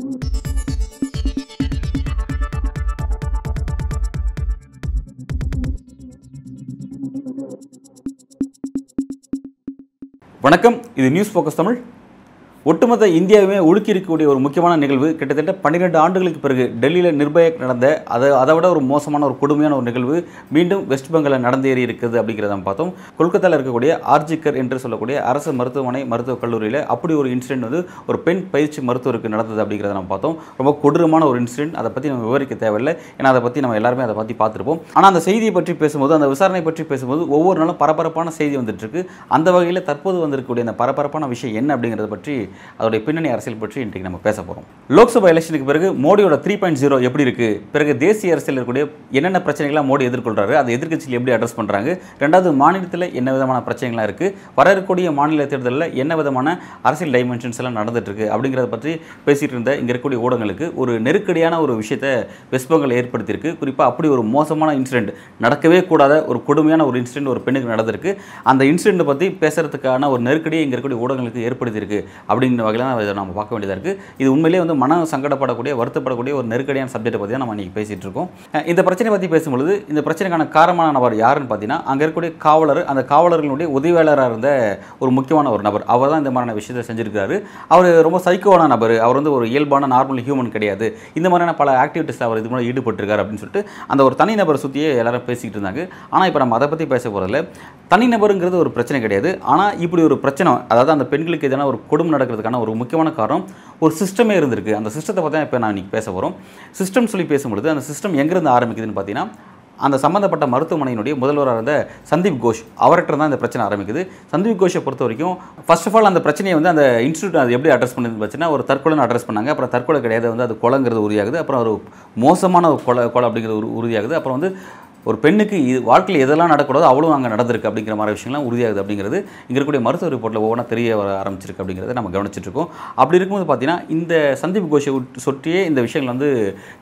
வணக்கம், இது news focus Tamil. ஒட்டுமொத்த இந்தியாவுமே உலுக்கி இருக்கக்கூடிய ஒரு முக்கியமான நிகழ்வு, கிட்டத்தட்ட 12 ஆண்டுகளுக்கு பிறகு டெல்லியில் நிர்பயாக்கு நடந்த அதை விட ஒரு மோசமான ஒரு கொடுமையான ஒரு நிகழ்வு மீண்டும் வெஸ்ட் பெங்காலில் நடந்தேறி இருக்குது அப்படிங்கிறத நம்ம பார்த்தோம். கொல்கத்தாவில் இருக்கக்கூடிய ஆர்ஜிகர் என்று சொல்லக்கூடிய அரசு மருத்துவமனை மருத்துவக் கல்லூரியில் அப்படி ஒரு இன்சிடென்ட் வந்து ஒரு பெண் பயிற்சி மருத்துவருக்கு நடந்தது அப்படிங்கிறத நம்ம பார்த்தோம். ரொம்ப கொடூரமான ஒரு இன்சிடென்ட். அதை பற்றி நம்ம விவரிக்க தேவையில்லை, ஏன்னா அதை பற்றி நம்ம எல்லாருமே அதை பற்றி பார்த்துருப்போம். ஆனால் அந்த செய்தியை பற்றி பேசும்போது, அந்த விசாரணை பற்றி பேசும்போது ஒவ்வொரு நாளும் பரபரப்பான செய்தி வந்துட்டு இருக்கு. அந்த வகையில் தற்போது வந்திருக்கக்கூடிய அந்த பரபரப்பான விஷயம் என்ன அப்படிங்கிறத பற்றி, அதோடைய பின்னணி அரசியல் பற்றி இன்றைக்கு நம்ம பேச போகிறோம். லோக்சபா எலெக்ஷனுக்கு பிறகு மோடியோட 3.0 எப்படி இருக்கு, பிறகு தேசிய அரசியல் இருக்கக்கூடிய என்னென்ன பிரச்சனைகள்லாம் மோடி எதிர்கொள்றாரு, அதை எதிர்க்கட்சியில் எப்படி அட்ரஸ் பண்ணுறாங்க, ரெண்டாவது மாநிலத்தில் என்ன விதமான பிரச்சனைகள்லாம் இருக்குது, வர இருக்கக்கூடிய மாநில தேர்தலில் என்ன விதமான அரசியல் டைமென்ஷன்ஸ் எல்லாம் நடந்துட்டு இருக்கு அப்படிங்கிறத பற்றி பேசிட்டு இருந்த இங்கே இருக்கக்கூடிய ஊடகங்களுக்கு ஒரு நெருக்கடியான ஒரு விஷயத்தை வெஸ்ட் பெங்கால் ஏற்படுத்தியிருக்கு. குறிப்பாக அப்படி ஒரு மோசமான இன்சிடென்ட், நடக்கவே கூடாத ஒரு கொடுமையான ஒரு இன்சிடென்ட் ஒரு பெண்ணுக்கு நடந்திருக்கு. அந்த இன்சிடென்ட் பற்றி பேசுறதுக்கான ஒரு நெருக்கடியை இங்கே இருக்கக்கூடிய ஊடகங்களுக்கு ஏற்படுத்தியிருக்கு அப்படிங்கிற வகையில் இதை நம்ம பார்க்க வேண்டியதாக இருக்குது. இது உண்மையிலேயே வந்து மன சங்கடப்படக்கூடிய, வருத்தப்படக்கூடிய ஒரு நெருக்கடியான சப்ஜெக்ட்டை பற்றி தான் நம்ம இன்றைக்கி பேசிகிட்டு இருக்கோம். இந்த பிரச்சனை பற்றி பேசும்பொழுது, இந்த பிரச்சனைக்கான காரணமான நபர் யாருன்னு பார்த்தீங்கன்னா, அங்கே இருக்கக்கூடிய காவலர், அந்த காவலர்களுடைய உதவியாளராக இருந்த ஒரு முக்கியமான ஒரு நபர். அவர் தான் இந்த மாதிரியான விஷயத்தை செஞ்சுருக்காரு. அவர் ரொம்ப சைக்கோவான நபர். அவர் வந்து ஒரு இயல்பான நார்மல் ஹியூமன் கிடையாது. இந்த மாதிரியான பல ஆக்டிவிட்டீஸில் அவர் இது மூலம் ஈடுபட்டிருக்காரு அப்படின்னு சொல்லிட்டு அந்த ஒரு தனிநபரை சுற்றியே எல்லாரும் பேசிக்கிட்டு இருந்தாங்க. ஆனால் இப்போ நம்ம அதை பற்றி பேச போகிறதில்ல. தனிநபருங்கிறது ஒரு பிரச்சனை கிடையாது. ஆனால் இப்படி ஒரு பிரச்சனை, அதாவது அந்த பெண்களுக்கு எதனா ஒரு கொடுமை நடக்கிறதுக்கான ஒரு முக்கியமான காரணம் ஒரு சிஸ்டமே இருந்திருக்கு. அந்த சிஸ்டத்தை பற்றி தான் இப்போ நான் இன்றைக்கி பேச போகிறோம். சிஸ்டம் சொல்லி பேசும்பொழுது, அந்த சிஸ்டம் எங்கேருந்து ஆரம்பிக்குதுன்னு பார்த்தீங்கன்னா, அந்த சம்மந்தப்பட்ட மருத்துவமனையினுடைய முதல்வராக இருந்த சந்தீப் கோஷ் அவர்கிட்ட தான் இந்த பிரச்சனை ஆரம்பிக்குது. சந்தீப் கோஷை பொறுத்த வரைக்கும் ஃபர்ஸ்ட் ஆஃப் ஆல் அந்த பிரச்சனையை வந்து அந்த இன்ஸ்டியூட் அது எப்படி அட்ரஸ் பண்ணுது பார்த்தீங்கன்னா, ஒரு தற்கொலைன்னு அட்ரஸ் பண்ணாங்க. அப்புறம் தற்கொலை கிடையாது, வந்து அது கொலைங்கிறது உறுதியாகுது. அப்புறம் ஒரு மோசமான ஒரு கொலை அப்படிங்கிறது உறுதியாகுது. அப்புறம் வந்து ஒரு பெண்ணுக்கு வாழ்க்கையில் எதெல்லாம் நடக்கூடாதோ அவ்வளோ அங்கே நடந்திருக்கு அப்படிங்கிற மாதிரி விஷயங்கள்லாம் உறுதியாகுது அப்படிங்கிறது இங்கே இருக்கக்கூடிய மருத்துவ ரிப்போர்ட்டில் ஒவ்வொன்றா தெரிய வர ஆரம்பிச்சிருக்கு அப்படிங்கிறத நம்ம கவனிச்சுட்டு இருக்கோம். அப்படி இருக்கும்போது பார்த்தீங்கன்னா, இந்த சந்தீப் கோஷை சொட்டியே இந்த விஷயங்கள் வந்து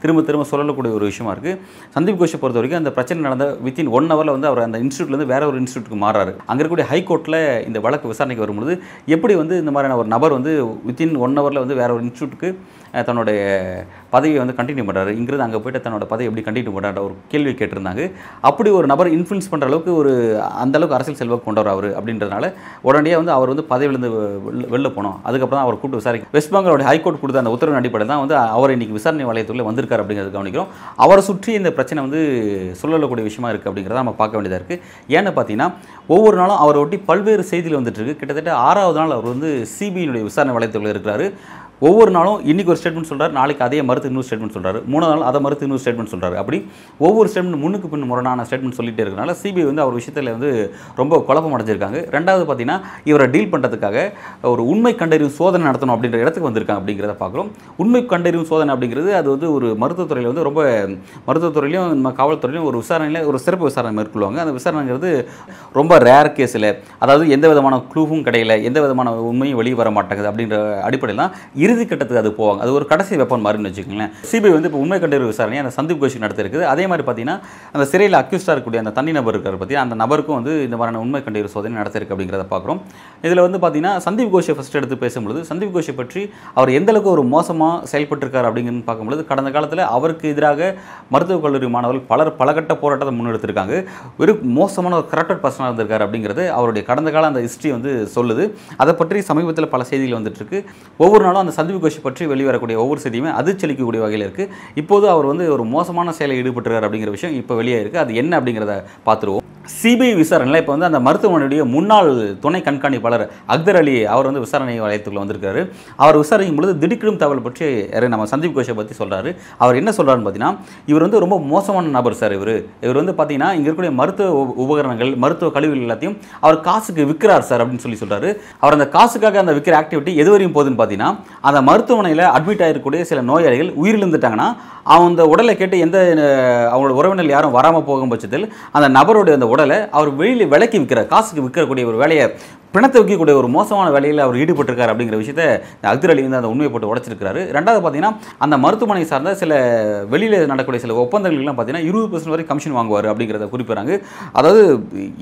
திரும்ப திரும்ப சொல்லக்கூடிய ஒரு விஷயமா இருக்குது. சந்தீப் கோஷை பொறுத்த வரைக்கும் அந்த பிரச்சனை நடந்த வித்தின் 1 ஹவரில் வந்து அவர் அந்த இன்ஸ்டியூட்லேருந்து வேற ஒரு இன்ஸ்டியூட்டுக்கு மாறாரு. அங்கே இருக்கக்கூடிய ஹைகோர்ட்டில் இந்த வழக்கு விசாரணைக்கு வரும்பொழுது, எப்படி வந்து இந்த மாதிரியான ஒரு நபர் வந்து வித்தின் 1 ஹவரில் வந்து வேற ஒரு இன்ஸ்டியூட்டுக்கு தன்னுடைய பதவியை வந்து கண்டினியூ பண்ணுறாரு, இங்கிருந்து அங்கே போய்ட்டு தன்னோட பதவி எப்படி கண்டினியூ பண்ணுறான்ற ஒரு கேள்வி கேட்டிருந்தாங்க. அப்படி ஒரு நபர் இன்ஃப்ளூயன்ஸ் பண்ணுற அளவுக்கு ஒரு அந்தளவுக்கு அரசியல் செல்வாக்கு கொண்டவர் அவர் அப்படின்றதுனால உடனடியாக வந்து அவர் வந்து பதவியிலேருந்து வெளில போனோம். அதுக்கப்புறம் தான் அவர் கூப்பிட்டு விசாரிக்க வெஸ்ட் பெங்காலோட ஹைகோர்ட் கொடுத்த அந்த உத்தரவின் அடிப்படையில் தான் வந்து அவர் இன்றைக்கி விசாரணை வளையத்துக்குள்ளே வந்திருக்கார் அப்படிங்கிறது கவனிக்கிறோம். அவரை சுற்றி இந்த பிரச்சனை வந்து சொல்லக்கூடிய விஷயமா இருக்குது அப்படிங்கிறத நம்ம பார்க்க வேண்டியதாக இருக்குது. ஏன்னு பார்த்தீங்கன்னா, ஒவ்வொரு நாளும் அவரை ஒட்டி பல்வேறு செய்திகள் வந்துட்டு இருக்கு. கிட்டத்தட்ட 6வது நாள் அவர் வந்து சிபிஐனுடைய விசாரணை வளையத்துக்குள்ளே இருக்கிறாரு. ஒவ்வொரு நாளும் இன்றைக்கி ஒரு ஸ்டேட்மெண்ட் சொல்கிறார், நாளைக்கு அதே மறுத்து இன்னொரு ஸ்டேட்மெண்ட் சொல்கிறார், 3வது நாள் அதை மறுத்து இன்னொரு ஸ்டேட்மெண்ட் சொல்கிறார். அப்படி ஒவ்வொரு ஸ்டேட்மெண்ட் முன்னுக்கு பின் முரணான ஸ்டேட்மெண்ட் சொல்லிகிட்டே இருக்கிறனால சிபிஐ வந்து அவர் விஷயத்தில் வந்து ரொம்ப குழப்பம் அடைஞ்சிருக்காங்க. ரெண்டாவது பார்த்தீங்கன்னா, இவரை டீல் பண்ணுறதுக்காக ஒரு உண்மை கண்டறியும் சோதனை நடத்தணும் அப்படின்ற இடத்துக்கு வந்திருக்காங்க அப்படிங்கிறத பார்க்குறோம். உண்மை கண்டறியும் சோதனை அப்படிங்கிறது அது வந்து ஒரு மருத்துவத்துறையில் வந்து ரொம்ப மருத்துவத்துறையிலையும் நம்ம காவல்துறையிலையும் ஒரு விசாரணையில் ஒரு சிறப்பு விசாரணை மேற்கொள்வாங்க. அந்த விசாரணைங்கிறது ரொம்ப ரேர் கேஸில், அதாவது எந்த விதமான க்ளூவும் கிடையில, எந்த விதமான உண்மையும் வெளியே வர மாட்டேங்குது அப்படின்ற அடிப்படையில் தான் இறுதி கட்டத்துக்கு அது போவாங்க. அது ஒரு கடைசி வெப்பன் மாதிரின்னு வச்சுக்கோங்களேன். சிபிஐ வந்து இப்போ உண்மை கண்டறிவு விசாரணை அந்த சந்தீப் கோஷுக்கு நடத்திருக்குது. அதே மாதிரி பார்த்தீங்கன்னா, அந்த சிறையில் அக்யூஸ்டாக இருக்கக்கூடிய அந்த தனி நபர் இருக்கிற பற்றி அந்த நபருக்கும் வந்து இந்த மாதிரியான உண்மை கண்டறிவு சோதனை நடத்திருக்கு அப்படிங்கிறத பார்க்குறோம். இதில் வந்து பார்த்தீங்கன்னா, சந்தீப் கோஷை ஃபஸ்ட் எடுத்து பேசும்பொழுது, சந்தீப் கோஷை பற்றி அவர் எந்தளவுக்கு ஒரு மோசமாக செயல்பட்டிருக்கார் அப்படிங்கிறது பார்க்கும்பொழுது, கடந்த காலத்தில் அவருக்கு எதிராக மருத்துவக் கல்லூரி மாணவர்கள் பலகட்ட போராட்டத்தை முன்னெடுத்திருக்காங்க. வெறும் மோசமான ஒரு கரப்டட் பர்சனாக இருந்திருக்காரு அப்படிங்கிறது அவருடைய கடந்த கால அந்த ஹிஸ்ட்ரி வந்து சொல்லுது. அதை பற்றி சமீபத்தில் பல செய்திகள் வந்துட்டு இருக்கு. ஒவ்வொரு நாளும் அந்த சந்தீப் கோஷை பற்றி வெளிவரக்கூடிய ஒவ்வொரு செய்தியுமே அதிர்ச்சலிக்கக்கூடிய வகையில் இருக்குது. இப்போது அவர் வந்து ஒரு மோசமான செயலில் ஈடுபட்டிருக்கார் அப்படிங்கிற விஷயம் இப்போ வெளியே இருக்குது. அது என்ன அப்படிங்கிறத பார்த்துருவோம். சிபிஐ விசாரணையில் இப்போ வந்து அந்த மருத்துவமனையுடைய முன்னாள் துணை கண்காணிப்பாளர் அக்தர் அலி அவர் வந்து விசாரணை வளையத்துக்குள்ள வந்திருக்காரு. அவர் விசாரணைக்கும் பொழுது திடுக்கிடும் தகவல் பற்றி நம்ம சந்தீப் கோஷை பற்றி சொல்கிறாரு. அவர் என்ன சொல்கிறாருன்னு பார்த்தீங்கன்னா, இவர் வந்து ரொம்ப மோசமான நபர் சார். இவர் வந்து பார்த்தீங்கன்னா, இங்கே இருக்கக்கூடிய மருத்துவ உபகரணங்கள், மருத்துவ கழிவுகள் எல்லாத்தையும் அவர் காசுக்கு விற்கிறார் சார் அப்படின்னு சொல்கிறாரு. அவர் அந்த காசுக்காக அந்த விற்கிற ஆக்டிவிட்டி எது வரையும் போகுதுன்னு பார்த்தீங்கன்னா, அந்த மருத்துவமனையில் அட்மிட் ஆகிருக்கக்கூடிய சில நோயாளிகள் உயிரிழந்துட்டாங்கன்னா அந்த உடலை கேட்டு எந்த அவங்களோட உறவினர் யாரும் வராமல் போகும் பட்சத்தில் அந்த நபருடைய அந்த உடலை அவர் வெளியில் விலைக்கு விற்கிற காசுக்கு விற்கக்கூடிய ஒரு வேலையை பிணத்தை வைக்கக்கூடிய ஒரு மோசமான வேலையில் அவர் ஈடுபட்டிருக்கார் அப்படிங்கிற விஷயத்தை அக்தர் அலி வந்து அந்த உண்மையை போட்டு உடைச்சிருக்காரு. ரெண்டாவது பார்த்தீங்கன்னா அந்த மருத்துவமனை சார்ந்த சில வெளியில் நடக்கக்கூடிய சில ஒப்பந்தங்கள்லாம் பார்த்தீங்கன்னா 20% வரை கமிஷன் வாங்குவார் அப்படிங்கிறத குறிப்பிட்றாங்க. அதாவது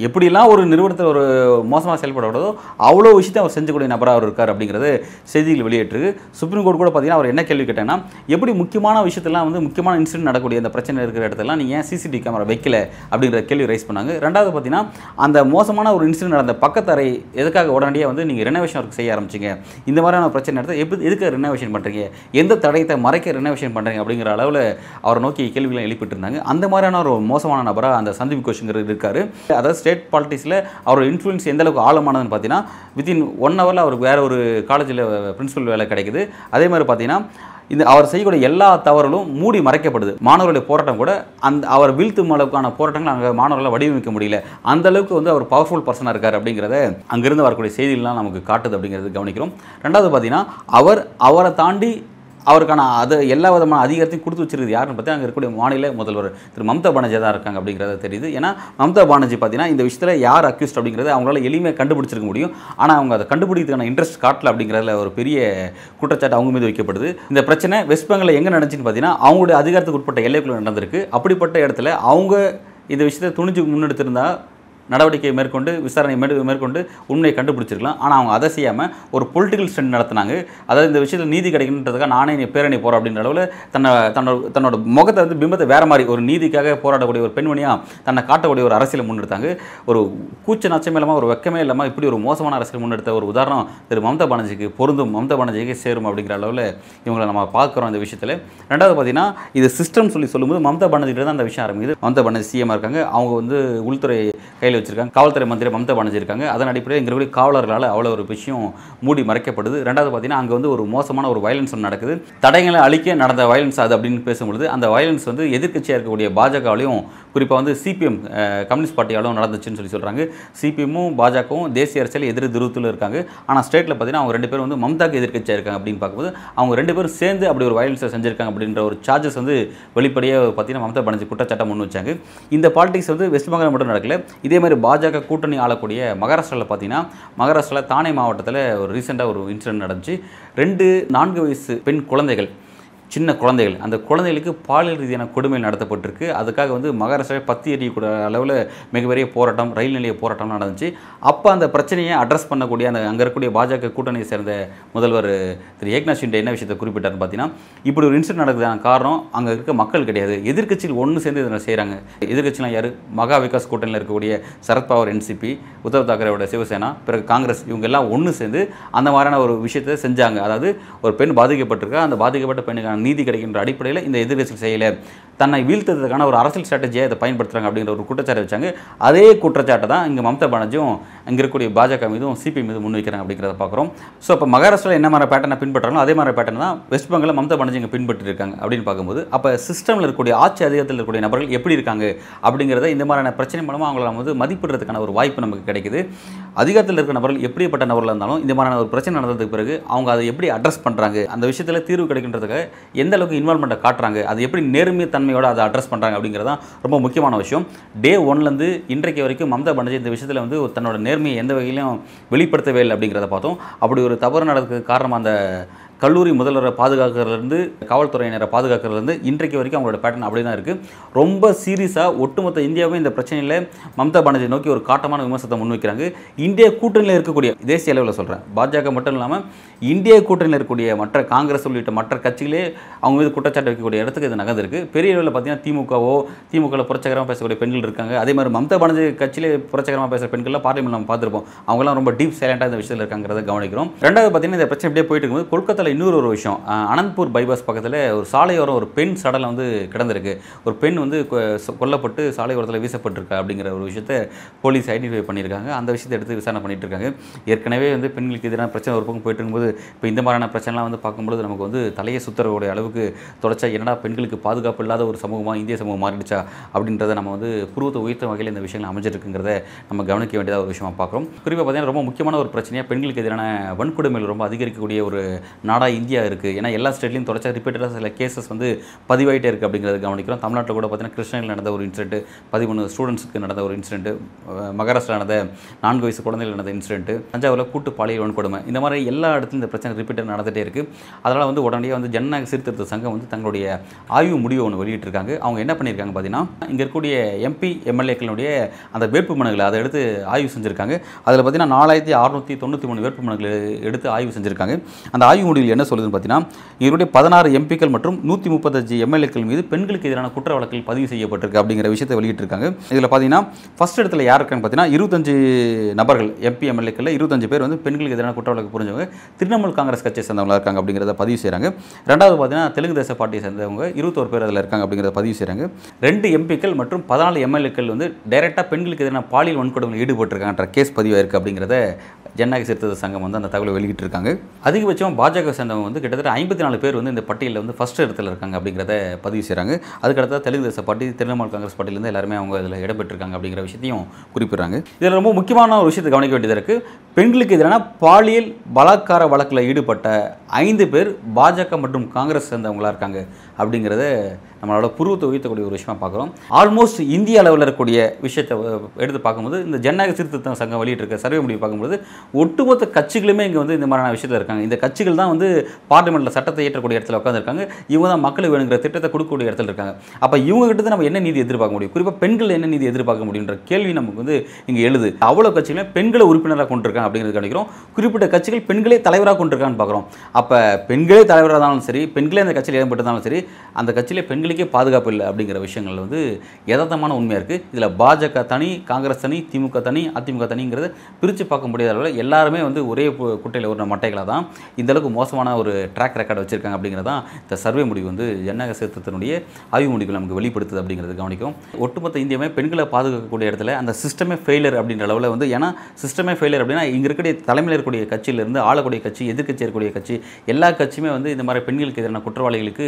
எப்படிலாம் ஒரு நிறுவனத்தில் ஒரு மோசமாக செயல்படுறதோ அவ்வளோ விஷயத்தை அவர் செஞ்சக்கூடிய நபராக அவர் இருக்கார் அப்படிங்கிறது செய்திகள் வெளியேற்றிருக்கு. சுப்ரீம் கோர்ட் கூட பார்த்தீங்கன்னா அவர் என்ன கேள்வி கேட்டாங்கன்னா, எப்படி முக்கியமான விஷயத்தெல்லாம் வந்து முக்கியமான இன்சிடென்ட் நடக்கக்கூடிய அந்த பிரச்சனை இருக்கிற இடத்துலாம் நீங்கள் ஏன் சிசிடிவி கேமரா வைக்கல அப்படிங்கிற கேள்வி ரைஸ் பண்ணாங்க. ரெண்டாவது பார்த்தீங்கன்னா அந்த மோசமான ஒரு இன்சிடென்ட் நடந்த பக்கத்தரை எதுக்காக உடனடியாக வந்து நீங்கள் ரெனோவேஷன் ஒர்க் செய்ய ஆரம்பிச்சிங்க, இந்த மாதிரியான பிரச்சனை நடத்த எதுக்கு ரெனோவேஷன் பண்ணுறீங்க, எந்த தடயத்தை மறைக்க ரெனோவேஷன் பண்ணுறீங்க அப்படிங்கிற அளவில் அவரை நோக்கி கேள்விகளை எழுப்பிட்டு இருந்தாங்க. அந்த மாதிரியான ஒரு மோசமான நபராக அந்த சந்தீப் கோஷ்ங்கிறது இருக்கார். அதாவது ஸ்டேட் பாலிட்டிக்ஸில் அவரோட இன்ஃப்ளூயன்ஸ் எந்த அளவுக்கு ஆழமானதுன்னு பார்த்தீங்கன்னா வித்தின் 1 ஹவரில் அவருக்கு வேறு ஒரு காலேஜில் பிரின்சிபல் வேலை கிடைக்குது. அதே மாதிரி பார்த்தீங்கன்னா இந்த அவர் செய்யக்கூடிய எல்லா தவறுகளும் மூடி மறைக்கப்படுது. மாணவர்களுடைய போராட்டம் கூட அவர் வீழ்த்தும் அளவுக்கான போராட்டங்கள் அங்கே மாணவர்களை வடிவமைக்க முடியல. அந்த அளவுக்கு வந்து அவர் பவர்ஃபுல் பர்சனாக இருக்கார் அப்படிங்கிறத அங்கிருந்து வரக்கூடிய செய்திகள்லாம் நமக்கு காட்டுது அப்படிங்கிறது கவனிக்கிறோம். ரெண்டாவது பார்த்தீங்கன்னா அவரை தாண்டி அவருக்கான எல்லா விதமான அதிகாரத்தையும் கொடுத்து வச்சிருக்குது யாருன்னு பார்த்தா அங்கே இருக்கக்கூடிய மாநில முதல்வர் திரு மம்தா பானர்ஜி தான் இருக்காங்க அப்படிங்கிறத தெரியுது. ஏன்னா மம்தா பானர்ஜி பார்த்தீங்கன்னா இந்த விஷயத்தில் யார் அக்யூஸ்ட் அப்படிங்கிறது அவங்களால எளிமையாக கண்டுபிடிச்சிருக்க முடியும். ஆனால் அவங்க அதை கண்டுபிடிக்கிறதுக்கான இன்ட்ரெஸ்ட் காட்டல அப்படிங்கிறதுல ஒரு பெரிய குற்றச்சாட்டு அவங்க மீது வைக்கப்படுது. இந்த பிரச்சனை வெஸ்ட் பெங்காலில் எங்கே நடந்துச்சுன்னு பார்த்தீங்கன்னா அவங்களுடைய அதிகாரத்துக்கு உட்பட்ட எல்லைக்குள்ள நடந்திருக்கு. அப்படிப்பட்ட இடத்துல அவங்க இந்த விஷயத்தை துணிஞ்சு முன்னெடுத்திருந்தா நடவடிக்கை மேற்கொண்டு விசாரணை மேற்கொண்டு உண்மையை கண்டுபிடிச்சிருக்கலாம். ஆனால் அவங்க அதை செய்யாமல் ஒரு பொலிட்டிக்கல் ஸ்டண்ட் நடத்தினாங்க. அதாவது இந்த விஷயத்தில் நீதி கிடைக்கணுன்றதுக்காக நானே பேரணி போகிறேன் அப்படின்ற அளவில் தன்னோட முகத்தை வந்து பிம்பத்தை வேறு மாதிரி ஒரு நீதிக்காக போராடக்கூடிய ஒரு பெண்மணியாக தன்னை காட்டக்கூடிய ஒரு அரசியலை முன்னெடுத்தாங்க. ஒரு கூச்ச நச்சமே இல்லாமல் ஒரு வெக்கமே இல்லாமல் இப்படி ஒரு மோசமான அரசியல் முன்னெடுத்த ஒரு உதாரணம் திரு மம்தா பானர்ஜிக்கு பொருந்தும், மம்தா பானர்ஜிக்கு சேரும் அப்படிங்கிற அளவில் இவங்களை நம்ம பார்க்குறோம் இந்த விஷயத்தில். ரெண்டாவது பார்த்தீங்கன்னா இது சிஸ்டம் சொல்லும்போது மம்தா பானர்ஜிக்கிட்ட தான் அந்த விஷயம் ஆரம்பிக்குது. மம்தா பானர்ஜி சிஎம் இருக்காங்க, அவங்க வந்து உள்துறை கையில் வச்சிருக்காங்க, காவல்துறை மந்திரி மம்தா பானர்ஜி இருக்காங்க. அதன் அடிப்படையில் இங்கே இருக்கக்கூடிய காவலர்களால் அவ்வளோ ஒரு விஷயம் மூடி மறைக்கப்படுது. ரெண்டாவது பார்த்தீங்கன்னா அங்கே வந்து ஒரு மோசமான ஒரு வயலன்ஸ் ஒன்று நடக்குது. தடயங்களை அழிக்க நடந்த வயலன்ஸ் அது அப்படின்னு பேசும்பொழுது அந்த வயலன்ஸ் வந்து எதிர்க்கட்சியாக இருக்கக்கூடிய பாஜகவாலையும் குறிப்பாக வந்து சிபிஎம் கம்யூனிஸ்ட் பார்ட்டியாலும் நடந்துச்சுன்னு சொல்கிறாங்க. சிபிஎம்மும் பாஜகவும் தேசிய அரசியல் எதிர் துருவத்தில் இருக்காங்க. ஆனால் ஸ்டேட்டில் பார்த்தீங்கன்னா அவங்க 2 பேரும் வந்து மம்தாக்கு எதிர்க்கட்சியாக இருக்காங்க அப்படின்னு பார்க்கும்போது அவங்க 2 பேரும் சேர்ந்து அப்படி ஒரு வயலன்ஸை செஞ்சிருக்காங்க அப்படின்ற ஒரு சார்ஜஸ் வந்து வெளிப்படையாக பார்த்தீங்கன்னா மம்தா பானர்ஜி குற்றச்சாட்டம் முன் வச்சாங்க. இந்த பாலிடிக்ஸ் வந்து வெஸ்ட் பெங்கால் மட்டும் நடக்கல. இதே மாதிரி பாஜக கூட்டணி ஆளக்கூடிய மகாராஷ்டிராவில் பார்த்தீங்கன்னா மகாராஷ்டிராவில் தானே மாவட்டத்தில் ஒரு ரீசெண்டாக ஒரு இன்சிடென்ட் நடந்துச்சு. 2 4 வயசு பெண் குழந்தைகள், சின்ன குழந்தைகள், அந்த குழந்தைகளுக்கு பாலியல் ரீதியான கொடுமை நடத்தப்பட்டிருக்கு. அதுக்காக வந்து மகாராஷ்டிராவை பற்றி எறியக்கூடிய அளவில் மிகப்பெரிய போராட்டம், ரயில் நிலைய போராட்டம் நடந்துச்சு. அப்போ அந்த பிரச்சனையை அட்ரஸ் பண்ணக்கூடிய அந்த அங்கே இருக்கக்கூடிய பாஜக கூட்டணியை சேர்ந்த முதல்வர் திரு ஏக்நாத் ஷிண்டே என்ன விஷயத்தை குறிப்பிட்டார்னு பார்த்தீங்கன்னா, இப்படி ஒரு இன்சிடென்ட் நடக்குதுக்கான காரணம் அங்கே இருக்க மக்கள் கிடையாது, எதிர்க்கட்சிகள் ஒன்று சேர்ந்து இதை செய்கிறாங்க. எதிர்க்கட்சிலாம் யார்? மகா விகாஸ் கூட்டணியில் இருக்கக்கூடிய சரத்பவார் என்சிபி, உத்தவ் தாக்கரேவோட சிவசேனா, பிறகு காங்கிரஸ், இவங்க எல்லாம் ஒன்று சேர்ந்து அந்த மாதிரியான ஒரு விஷயத்தை செஞ்சாங்க. அதாவது ஒரு பெண் பாதிக்கப்பட்டிருக்கா, அந்த பாதிக்கப்பட்ட பெண்ணுக்கான நீதி கிடைக்கின்ற அடிப்படையில் இந்த எதிர்க்கட்சிகள் செய்யலை, தன்னை வீழ்த்துறதுக்கான ஒரு அரசியல் ஸ்ட்ராட்டஜியை இதை பயன்படுத்துகிறாங்க அப்படிங்கிற ஒரு குற்றச்சாட்டை வச்சாங்க. அதே குற்றச்சாட்டை தான் இங்கே மம்தா பானர்ஜியும் இங்கே இருக்கக்கூடிய பாஜக மீதும் சிபிஎம் மீது முன்வைக்கிறாங்க அப்படிங்கிறத பார்க்குறோம். ஸோ அப்போ மகாராஷ்டிராவில் என்ன மாதிரி பேட்டர்னை பின்பற்றாங்களோ அதே மாதிரி பேட்டர்ன் தான் வெஸ்ட் பெங்காலில் மம்தா பானர்ஜி இங்கே பின்பற்றிருக்காங்க அப்படின்னு பார்க்கும்போது அப்போ சிஸ்டமில் இருக்கக்கூடிய ஆட்சி அதிகாரத்தில் இருக்கக்கூடிய நபர்கள் எப்படி இருக்காங்க அப்படிங்கிறத இந்த மாதிரியான பிரச்சனை மூலமாக அவங்கள நம்ம வந்து மதிப்பிடுறதுக்கான ஒரு வாய்ப்பு நமக்கு கிடைக்குது. அதிகாரத்தில் இருக்கிற நபர்கள் எப்படிப்பட்ட நபர்கள் இருந்தாலும் இந்த மாதிரியான ஒரு பிரச்சனை நடந்ததுக்கு பிறகு அவங்க அதை எப்படி அட்ரஸ் பண்ணுறாங்க, அந்த விஷயத்தில் தீர்வு கிடைக்கின்றதுக்கு எந்த அளவுக்கு இன்வால்மெண்ட்டை காட்டுறாங்க, அது எப்படி நேர்மை தன்மையோடு அதை அட்ரஸ் பண்ணுறாங்க அப்படிங்கிறதான் ரொம்ப முக்கியமான விஷயம். டே 1லேருந்து இன்றைக்கு வரைக்கும் மம்தா பானர்ஜி இந்த விஷயத்தில் வந்து தன்னோட நேர்மையை எந்த வகையிலும் வெளிப்படுத்தவே இல்லை அப்படிங்கிறத பார்த்தோம். அப்படி ஒரு தவறு நடக்கிறதுக்கு காரணம் அந்த கல்லூரி முதல்வரை பாதுகாக்கிறதுலேருந்து காவல்துறையினரை பாதுகாக்கிறதுலேருந்து இன்றைக்கு வரைக்கும் அவங்களோட பேட்டர்ன் அப்படி தான் இருக்குது. ரொம்ப சீரியஸாக ஒட்டுமொத்த இந்தியாவே இந்த பிரச்சனையில் மம்தா பானர்ஜி நோக்கி ஒரு காட்டமான விமர்சனத்தை முன்வைக்கிறாங்க. இந்திய கூட்டணியில் இருக்கக்கூடிய தேசிய அளவில் சொல்கிறேன், பாஜக மட்டும் இல்லாமல் இந்திய கூட்டணியில் இருக்கக்கூடிய மற்ற காங்கிரஸ் உள்ளிட்ட மற்ற கட்சிகளே அவங்க மீது குற்றச்சாட்டு வைக்கக்கூடிய இடத்துக்கு இது நகர்ந்திருக்கு. பெரிய அளவில் பார்த்தீங்கன்னா திமுகவில் புரட்சகரமாக பேசக்கூடிய பெண்கள் இருக்காங்க. அதே மாதிரி மம்தா பானர்ஜி கட்சியிலே புரட்சகரமாக பேசுகிற பெண்கள்லாம் பார்லிமெண்ட் நம்ம பார்த்துருப்போம். அவங்களாம் ரொம்ப டீப் சைலண்டாக இந்த விஷயத்தில் இருக்காங்கிறத கவனிக்கிறோம். ரெண்டாவது பார்த்தீங்கன்னா இந்த பிரச்சனை எப்படியே போயிட்டு இருக்கும்போது கொல்கத்தாவில் இன்னொரு ஒரு விஷயம், அனந்த்பூர் பைபாஸ் பக்கத்தில் ஒரு சாலையோரம் ஒரு பெண் சடலம் வந்து கிடந்திருக்கு. ஒரு பெண் வந்து கொல்லப்பட்டு சாலையோரத்தில் வீசப்பட்டிருக்கா அப்படிங்கிற ஒரு விஷயத்தை போலீஸ் ஐடென்டிஃபை பண்ணியிருக்காங்க. அந்த விஷயத்தை எடுத்து விசாரணை பண்ணிட்டு இருக்காங்க. ஏற்கனவே வந்து பெண்களுக்கு எதிரான பிரச்சனை ஒரு பக்கம் போயிட்டு இருக்கும்போது இப்போ இந்த மாதிரியான பிரச்சனைலாம் வந்து பார்க்கும்போது நமக்கு வந்து தலையை சுத்தரக்கூடிய அளவுக்கு தொடச்சா என்னடா பெண்களுக்கு பாதுகாப்பு இல்லாத ஒரு சமூகமாக இந்திய சமூகம் மாறிடுச்சா அப்படின்றத நம்ம வந்து புருவத்தை உயர்த்தும் வகையில் இந்த விஷயங்கள் அமைஞ்சிருக்குங்கிறத நம்ம கவனிக்க வேண்டியதாக ஒரு விஷயமாக பார்க்குறோம். குறிப்பாக பார்த்தீங்கன்னா ரொம்ப முக்கியமான ஒரு பிரச்சனையாக பெண்களுக்கு எதிரான வன்கொடுமைகள் ரொம்ப அதிகரிக்கக்கூடிய ஒரு நாடாக நாடாக இந்தியா இருக்குது. ஏன்னா எல்லா ஸ்டேட்லையும் தொடர்ச்சியாக ரிப்பீட்டடாக சில கேசஸ் வந்து பதிவாயிட்டே இருக்குது அப்படிங்கிறத கவனிக்கிறோம். தமிழ்நாட்டில் கூட பார்த்தீங்கன்னா கிருஷ்ணகிரியில் நடந்த ஒரு இன்சிடென்ட், 13 ஸ்டூடெண்ட்ஸுக்கு நடந்த ஒரு இன்சிடென்ட், மகாராஷ்டிரா நடந்த 4 வயசு குழந்தைகள் நடந்த இன்சிடென்ட், தஞ்சாவூரில் கூட்டு பாலியல் வன்கொடுமை, இந்த மாதிரி எல்லா இடத்துலையும் இந்த பிரச்சனை ரிப்பீட்டட் நடந்துகிட்டே இருக்குது. அதனால் வந்து உடனடியாக வந்து ஜனநாயக சீர்திருத்த சங்கம் வந்து தங்களுடைய ஆய்வு முடிவை ஒன்று வெளியிட்டிருக்காங்க. அவங்க என்ன பண்ணியிருக்காங்க பார்த்தீங்கன்னா, இங்கே இருக்கக்கூடிய எம்பி எம்எல்ஏக்களுடைய அந்த வேட்பு மனுகளை அதை எடுத்து ஆய்வு செஞ்சுருக்காங்க. அதில் பார்த்தீங்கன்னா 4693 வேட்பு மனுக்களை எடுத்து ஆய்வு செஞ்சுருக்காங்க. அந்த ஆய்வு முடிவில் என்ன சொல்லுதுன்னு பார்த்தீங்கன்னா, இவருடைய 16 எம்பிக்கள் மற்றும் 135 எம்எல்ஏக்கள் மீது பெண்களுக்கு எதிரான குற்ற வழக்குகள் பதிவு செய்யப்பட்டிருக்கு அப்படிங்கிற விஷயத்தை வெளியிட்டிருக்காங்க. இதில் பார்த்தீங்கன்னா ஃபர்ஸ்ட் இடத்துல யார் இருக்கான்னு பார்த்தீங்கன்னா 25 நபர்கள் எம்பி எம்எல்ஏக்களில் 25 பேர் வந்து பெண்களுக்கு எதிரான குற்ற வழக்கு புரிஞ்சவங்க திரிணாமுல் காங்கிரஸ் கட்சியை சேர்ந்தவங்களா இருக்காங்க அப்படிங்கிறத பதிவு செய்கிறாங்க. ரெண்டாவது பார்த்தீங்கன்னா தெலுங்கு தேச பார்ட்டியை சேர்ந்தவங்க 21 பேர் அதில் இருக்காங்க அப்படிங்கிறத பதிவு செய்கிறாங்க. 2 எம்பிக்கள் மற்றும் 14 எம்எல்ஏக்கள் வந்து டைரெக்டாக பெண்களுக்கு எதிரான பாலியல் வன்கொடுமையில் ஈடுபட்டிருக்காங்கன்ற கேஸ் பதிவாயிருக்கு அப்படிங்கிறத ஜனநாயக சீர்திருத்த சங்கம் வந்து அந்த தகவலை வெளியிட்டிருக்காங்க. அதிகபட்சம் பாஜக சேர்ந்தவங்க வந்து கிட்டத்தட்ட 54 பேர் வந்து இந்த பட்டியலில் வந்து ஃபர்ஸ்ட் இடத்துல இருக்காங்க அப்படிங்கிறத பதிவு செய்கிறாங்க. அதுக்கடுத்த தெலுங்கு தேச பார்ட்டி, திரிணாமுல் காங்கிரஸ் பார்ட்டியிலேருந்து எல்லாருமே அவங்க இதில் இடம்பெற்றிருக்காங்க அப்படிங்கிற விஷயத்தையும் குறிப்பிடுறாங்க. இதில் ரொம்ப முக்கியமான ஒரு விஷயத்தை கவனிக்க வேண்டியதாக இருக்குது. பெண்களுக்கு எதிரான பாலியல் பலாத்கார வழக்கில் ஈடுபட்ட 5 பேர் பாஜக மற்றும் காங்கிரஸ் சேர்ந்தவங்களா இருக்காங்க அப்படிங்கிறத நம்மளோட புருவத்தை உயர்த்தக்கூடிய ஒரு விஷயமா பார்க்குறோம். ஆல்மோஸ்ட் இந்திய அளவில் இருக்கக்கூடிய விஷயத்தை எடுத்து பார்க்கும்போது இந்த ஜனநாயக சீர்திருத்த சங்கம் வெளியிட்டிருக்க சர்வே முடிவு பார்க்கும்போது ஒட்டுமொத்த கட்சிகளுமே இங்கே வந்து இந்த மாதிரியான விஷயத்தில் இருக்காங்க. இந்த கட்சிகள் தான் வந்து பார்லிமெண்ட்டில் சட்டத்தை ஏற்றக்கூடிய இடத்துல உட்காந்துருக்காங்க. இவங்க தான் மக்களுக்கு வேணுங்கிற திட்டத்தை கொடுக்கக்கூடிய இடத்துல இருக்காங்க. அப்போ இவங்க கிட்ட நம்ம என்ன நீதி எதிர்பார்க்க முடியும், குறிப்பாக பெண்கள் என்ன நீதி எதிர்பார்க்க முடியுன்ற கேள்வி நமக்கு வந்து இங்கே எழுது. அவ்வளோ கட்சிகளுமே பெண்களை உறுப்பினராக கொண்டிருக்காங்க அப்படிங்கிறது கணிக்கிறோம். குறிப்பிட்ட கட்சிகள் பெண்களே தலைவராக கொண்டிருக்கான்னு பார்க்குறோம். அப்போ பெண்களே தலைவராக இருந்தாலும் சரி, பெண்களே அந்த கட்சியில் இடம்பெற்றிருந்தாலும் சரி, அந்த கட்சியிலே பெண்களுக்கே பாதுகாப்பு இல்லை அப்படிங்கிற விஷயங்கள் வந்து யதார்த்தமான உண்மையாக இருக்குது. இதில் பாஜக தனி, காங்கிரஸ் தனி, திமுக தனி, அதிமுக தனிங்கிறத பிரித்து பார்க்க முடியாத அளவில் எல்லாருமே வந்து ஒரே குட்டையில் ஒரு மட்டைகளாக தான் இந்தளவுக்கு மோசமான ஒரு ட்ராக் ரெக்கார்டு வச்சுருக்காங்க அப்படிங்கிறதான் இந்த சர்வே முடிவு வந்து ஜனநாயக சீர்திருத்தத்தினுடைய ஆய்வு முடிவுகள் நமக்கு வெளிப்படுத்துது அப்படிங்கிறது கவனிக்கும். ஒட்டுமொத்த இந்தியாவே பெண்களை பாதுகாக்கக்கூடிய இடத்துல அந்த சிஸ்டமே ஃபெயிலியர் அப்படின்ற அளவில் வந்து, ஏன்னா சிஸ்டமே ஃபெயிலியர் அப்படின்னா இங்கே இருக்கக்கூடிய தலைமையில் இருக்கக்கூடிய கட்சியிலிருந்து ஆளக்கூடிய கட்சி, எதிர்க்கட்சி இருக்கக்கூடிய கட்சி, எல்லா கட்சியுமே வந்து இந்த மாதிரி பெண்களுக்கு எதிரான குற்றவாளிகளுக்கு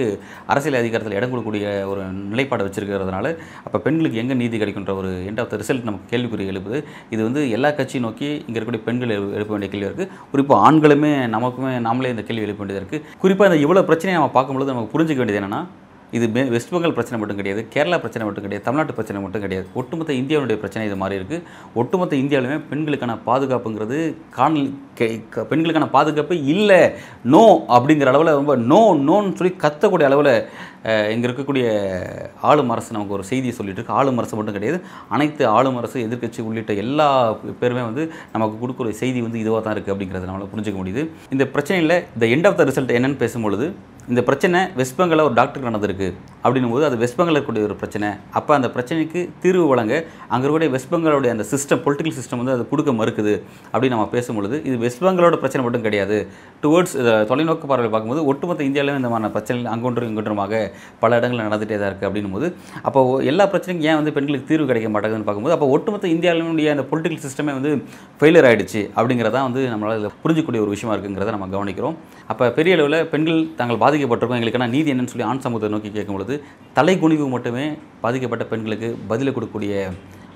அரசியல் அதிகாரத்தில் இடம் கொடுக்கக்கூடிய ஒரு நிலைப்பாடு வச்சிருக்கிறதுனால அப்போ பெண்களுக்கு எங்கே நீதி கிடைக்குன்ற ஒரு எண்ட் ஆஃப் த ரிசல்ட் நமக்கு கேள்விக்குறி எழுப்புது. இது வந்து எல்லா கட்சியும் நோக்கி இங்கே இருக்கக்கூடிய பெண்கள் எழுப்ப வேண்டிய கேள்வி இருக்குது. குறிப்பாக ஆண்களுமே நாமளே இந்த கேள்வி எழுப்ப வேண்டியது இருக்குது. குறிப்பாக இந்த இவ்வளோ பிரச்சனையை நம்ம பார்க்கும்போது நமக்கு புரிஞ்சிக்க வேண்டியது என்னென்னா, இது வெஸ்ட் பெங்கால் பிரச்சனை மட்டும் கிடையாது, கேரளா பிரச்சனை மட்டும் கிடையாது, தமிழ்நாட்டு பிரச்சனை மட்டும் கிடையாது, ஒட்டுமொத்த இந்தியாவுடைய பிரச்சனை இது மாதிரி இருக்குது. ஒட்டுமொத்த இந்தியாவிலுமே பெண்களுக்கான பாதுகாப்புங்கிறது பெண்களுக்கான பாதுகாப்பு இல்லை, நோ அப்படிங்கிற அளவில் ரொம்ப நோன்னு சொல்லி கத்தக்கூடிய அளவில் இங்கே இருக்கக்கூடிய ஆளும் அரசு நமக்கு ஒரு செய்தியை சொல்லிட்டு இருக்கு. ஆளும் அரசு மட்டும் கிடையாது, அனைத்து ஆளும் அரசு, எதிர்க்கட்சி உள்ளிட்ட எல்லா பேருமே வந்து நமக்கு கொடுக்குற செய்தி வந்து இதுவாக தான் இருக்குது அப்படிங்கிறத நம்மளால் புரிஞ்சிக்க முடியுது. இந்த பிரச்சனையில் இந்த எண்ட் ஆஃப் த ரிசல்ட் என்னென்னு பேசும்பொழுது, இந்த பிரச்சனை வெஸ்ட் பெங்காலில் ஒரு டாக்டருக்கு நடந்திருக்கு அப்படின்னும் போது அது வெஸ்ட் பெங்காலில் இருக்கக்கூடிய ஒரு பிரச்சனை. அப்போ அந்த பிரச்சனைக்கு தீர்வு வழங்க அங்கே இருக்கக்கூடிய வெஸ்ட் பெங்காலோடைய அந்த சிஸ்டம், பொலிட்டிக்கல் சிஸ்டம் வந்து அது கொடுக்க மறுக்குது அப்படின்னு நம்ம பேசும்பொழுது, இது வெஸ்ட் பெங்காலோட பிரச்சனை மட்டும் கிடையாது. டுவர்ட்ஸ் தொலைநோக்கு பார்வையில் பார்க்கும்போது ஒட்டுமொத்த இந்தியாவிலும் இந்த மாதிரி பிரச்சனை அங்கொன்றும் இங்கொன்றுமாக பல இடங்களில் நடந்துகிட்டே தான் இருக்குது அப்படின்னும் போது, அப்போ எல்லா பிரச்சனைக்கும் ஏன் வந்து பெண்களுக்கு தீர்வு கிடைக்க மாட்டேங்குதுன்னு பார்க்கும்போது, அப்போ ஒட்டுமொத்த இந்தியாவினுடைய அந்த பொலிட்டிக்கல் சிஸ்டமே வந்து ஃபெயிலியர் ஆகிடுச்சு அப்படிங்கிறதான் வந்து நம்மளால் புரிஞ்சிக்கக்கூடிய ஒரு விஷயமா இருக்குங்கிறத நம்ம கவனிக்கிறோம். அப்போ பெரிய அளவில் பெண்கள் தாங்கள் பாதிக்கப்பட்டிருக்கோம், எங்களுக்கான நீதி என்னன்னு சொல்லி ஆண் சமூகத்தை நோக்கி கேட்கும்பொழுது தலைகுனிவு மட்டுமே பாதிக்கப்பட்ட பெண்களுக்கு பதிலை கொடுக்கக்கூடிய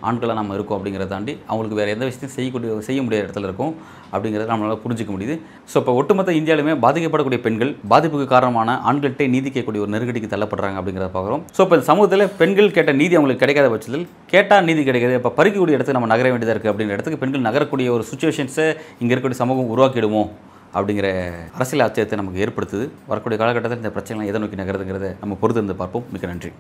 ஆண்களாக நம்ம இருக்கோம் அப்படிங்கிறத தாண்டி அவங்களுக்கு வேறு எந்த விஷயத்தையும் செய்ய முடியாத இடத்துல இருக்கும் அப்படிங்கிறத நம்மளால் புரிஞ்சிக்க முடியுது. ஸோ இப்போ ஒட்டுமொத்த இந்தியாவிலுமே பாதிக்கப்படக்கூடிய பெண்கள் பாதிப்புக்கு காரணமான ஆண்கள்கிட்ட நீதி கேட்கக்கூடிய ஒரு நெருக்கடிக்கு தள்ளப்படுறாங்க அப்படிங்கிறத பார்க்குறோம். ஸோ இப்போ சமூகத்தில் பெண்கள் கேட்ட நீதி அவங்களுக்கு கிடைக்காத பட்சத்தில் கேட்டால் நீதி கிடைக்காது, இப்போ பறிக்கக்கூடிய இடத்துக்கு நம்ம நகர வேண்டியதாக இருக்குது அப்படிங்கிற இடத்துக்கு பெண்கள் நகரக்கூடிய ஒரு சுச்சுவேஷன்ஸை இங்கே இருக்கக்கூடிய சமூகம் உருவாக்கிடுமோ அப்படிங்கிற அரசியல் ஆச்சரியத்தை நமக்கு ஏற்படுத்துது. வரக்கூடிய காலகட்டத்தில் இந்த பிரச்சனைலாம் எதை நோக்கி நகருதுங்கிறத நம்ம பொறுத்து இருந்து பார்ப்போம். மிக்க நன்றி.